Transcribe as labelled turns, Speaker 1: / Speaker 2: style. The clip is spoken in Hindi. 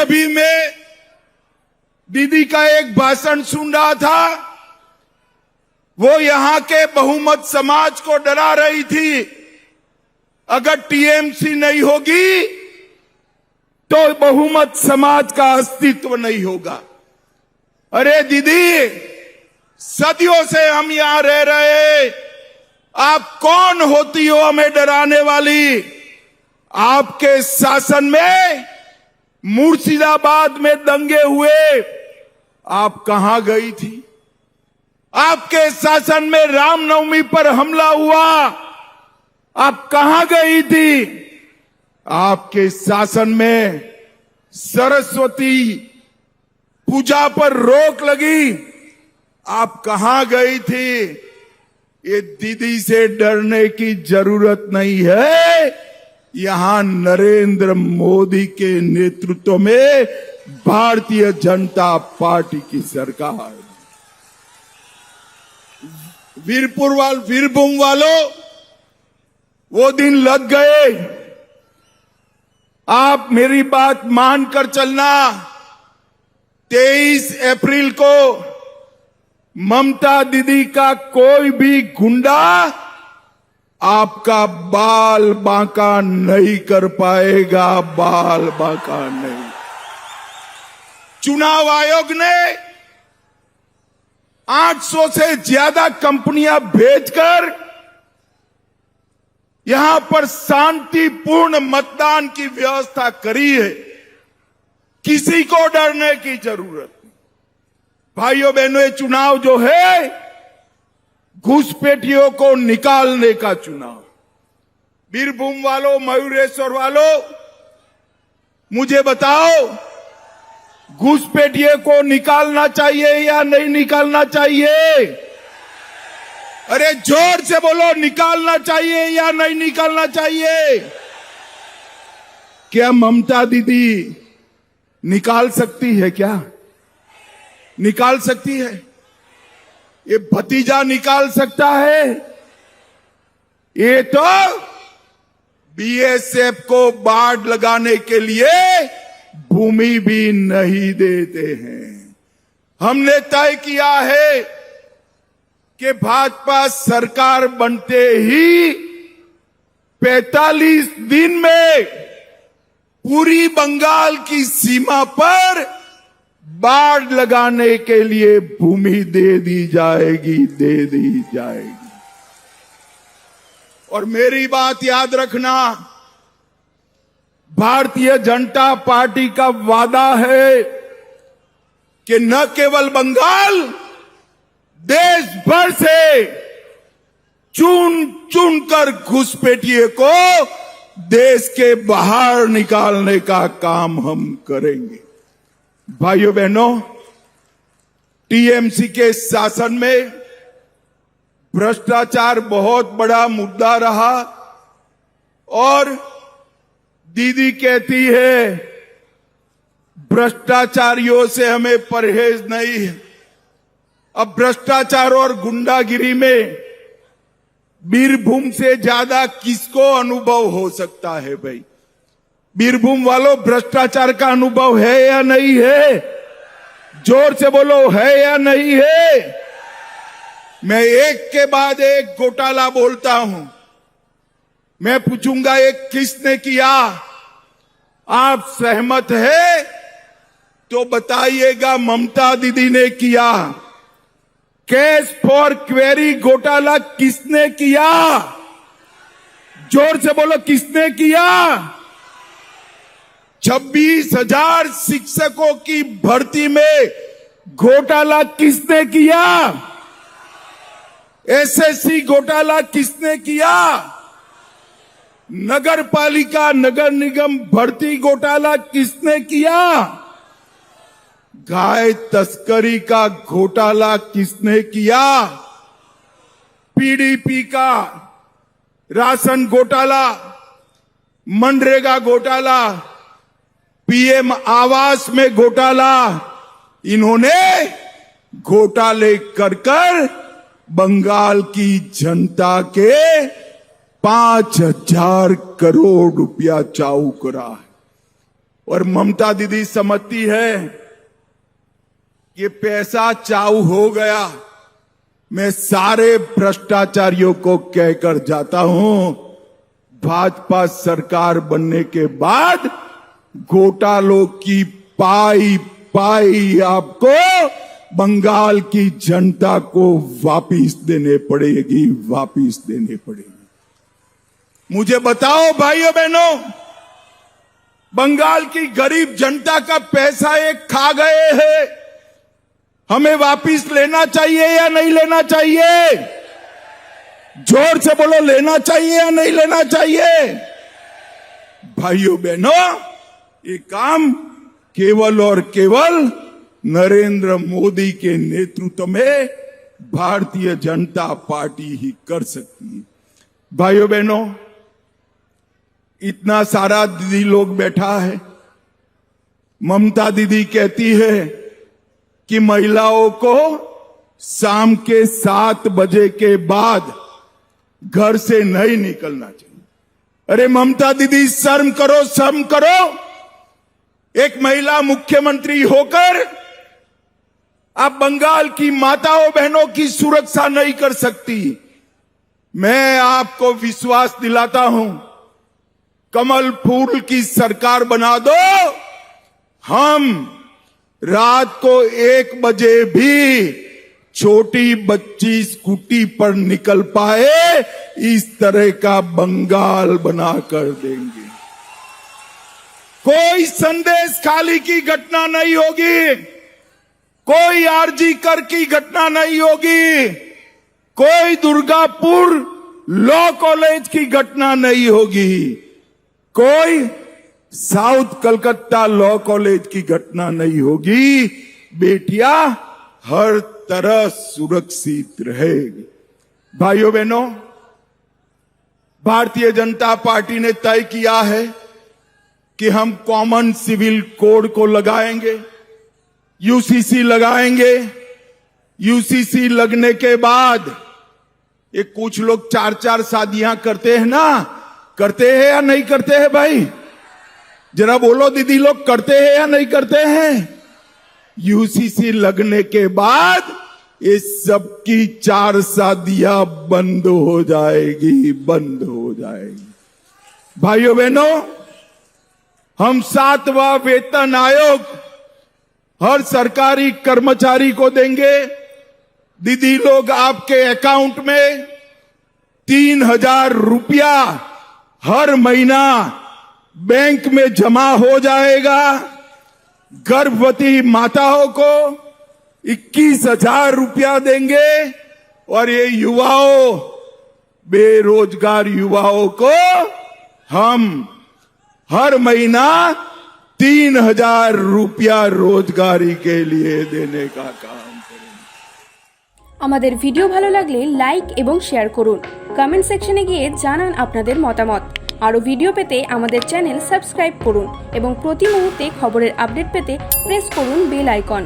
Speaker 1: अभी मैं दीदी का एक भाषण सुन रहा था। वो यहां के बहुमत समाज को डरा रही थी, अगर टीएमसी नहीं होगी तो बहुमत समाज का अस्तित्व नहीं होगा। अरे दीदी, सदियों से हम यहां रह रहे, आप कौन होती हो हमें डराने वाली? आपके शासन में मुर्शिदाबाद में दंगे हुए, आप कहां गई थी? आपके शासन में रामनवमी पर हमला हुआ, आप कहां गई थी? आपके शासन में सरस्वती पूजा पर रोक लगी, आप कहां गई थी? ये दीदी से डरने की जरूरत नहीं है। यहां नरेंद्र मोदी के नेतृत्व में भारतीय जनता पार्टी की सरकार। वीरभूम वालों, वो दिन लग गए। आप मेरी बात मानकर चलना। 23 अप्रैल को ममता दीदी का कोई भी गुंडा आपका बाल बांका नहीं कर पाएगा, बाल बांका नहीं। चुनाव आयोग ने 800 से ज्यादा कंपनियां भेजकर यहां पर शांतिपूर्ण मतदान की व्यवस्था करी है। किसी को डरने की जरूरत नहीं। भाइयों बहनों, ये चुनाव जो है घुसपैठियों को निकालने का चुनाव। वीरभूम वालों, मयूरेश्वर वालों, मुझे बताओ, घुसपैठियों को निकालना चाहिए या नहीं निकालना चाहिए? अरे जोर से बोलो, निकालना चाहिए या नहीं निकालना चाहिए? क्या ममता दीदी निकाल सकती है? क्या निकाल सकती है? ये भतीजा निकाल सकता है? ये तो बीएसएफ को बाढ़ लगाने के लिए भूमि भी नहीं देते हैं। हमने तय किया है कि भाजपा सरकार बनते ही 45 दिन में पूरी बंगाल की सीमा पर बाढ़ लगाने के लिए भूमि दे दी जाएगी, दे दी जाएगी। और मेरी बात याद रखना, भारतीय जनता पार्टी का वादा है कि न केवल बंगाल, देश भर से चुन चुन कर घुसपैठिए को देश के बाहर निकालने का काम हम करेंगे। भाइयों बहनों, टीएमसी के शासन में भ्रष्टाचार बहुत बड़ा मुद्दा रहा और दीदी कहती है भ्रष्टाचारियों से हमें परहेज नहीं है। अब भ्रष्टाचार और गुंडागिरी में वीरभूम से ज्यादा किसको अनुभव हो सकता है? भाई वीरभूम वालों, भ्रष्टाचार का अनुभव है या नहीं है? जोर से बोलो, है या नहीं है? मैं एक के बाद एक घोटाला बोलता हूं। मैं पूछूंगा, एक किसने किया? आप सहमत है तो बताइएगा। ममता दीदी ने किया। कैश फॉर क्वेरी घोटाला किसने किया? जोर से बोलो, किसने किया? 26,000 शिक्षकों की भर्ती में घोटाला किसने किया? एसएससी घोटाला किसने किया? नगर पालिका, नगर निगम भर्ती घोटाला किसने किया? गाय तस्करी का घोटाला किसने किया? पीडीपी का राशन घोटाला, मनरेगा घोटाला, पीएम आवास में घोटाला, इन्होंने घोटाले कर कर बंगाल की जनता के 5,000 करोड़ रुपया चाऊ करा है। और ममता दीदी समझती है कि पैसा चाऊ हो गया। मैं सारे भ्रष्टाचारियों को कहकर जाता हूं, भाजपा सरकार बनने के बाद घोटालों की पाई पाई आपको बंगाल की जनता को वापिस देने पड़ेगी, वापिस देने पड़ेगी। मुझे बताओ भाइयों बहनों, बंगाल की गरीब जनता का पैसा एक खा गए हैं, हमें वापिस लेना चाहिए या नहीं लेना चाहिए? जोर से बोलो, लेना चाहिए या नहीं लेना चाहिए? भाइयों बहनों, ये काम केवल और केवल नरेंद्र मोदी के नेतृत्व में भारतीय जनता पार्टी ही कर सकती है। भाइयों बहनों, इतना सारा दीदी लोग बैठा है। ममता दीदी कहती है कि महिलाओं को शाम के 7 बजे के बाद घर से नहीं निकलना चाहिए। अरे ममता दीदी, शर्म करो, शर्म करो। एक महिला मुख्यमंत्री होकर आप बंगाल की माताओं बहनों की सुरक्षा नहीं कर सकती। मैं आपको विश्वास दिलाता हूं, कमल फूल की सरकार बना दो, हम रात को 1 बजे भी छोटी बच्ची स्कूटी पर निकल पाए, इस तरह का बंगाल बना कर देंगे। कोई संदेश खाली की घटना नहीं होगी, कोई आरजी कर की घटना नहीं होगी, कोई दुर्गापुर लॉ कॉलेज की घटना नहीं होगी, कोई साउथ कलकत्ता लॉ कॉलेज की घटना नहीं होगी। बेटियां हर तरह सुरक्षित रहेगी। भाइयों बहनों, भारतीय जनता पार्टी ने तय किया है कि हम कॉमन सिविल कोड को लगाएंगे, यूसीसी लगाएंगे। यूसीसी लगने के बाद ये कुछ लोग 4-4 शादियां करते हैं ना, करते हैं या नहीं करते हैं? भाई जरा बोलो दीदी लोग, करते हैं या नहीं करते हैं? यूसीसी लगने के बाद ये सबकी 4 शादियां बंद हो जाएगी, बंद हो जाएगी। भाइयों बहनों, हम 7वां वेतन आयोग हर सरकारी कर्मचारी को देंगे। दीदी लोग, आपके अकाउंट में 3,000 रुपया हर महीना बैंक में जमा हो जाएगा। गर्भवती माताओं को 21,000 रुपया देंगे और ये युवाओं, बेरोजगार युवाओं को हम हर महीना 3,000 रुपया रोजगारी के लिए देने का काम करेंगे।
Speaker 2: আমাদের ভিডিও ভালো লাগলে লাইক এবং শেয়ার করুন। কমেন্ট সেকশনে গিয়ে জানান আপনাদের মতামত। আরও ভিডিও পেতে আমাদের চ্যানেল সাবস্ক্রাইব করুন এবং প্রতি মুহূর্তে খবরের আপডেট পেতে প্রেস করুন বেল আইকন।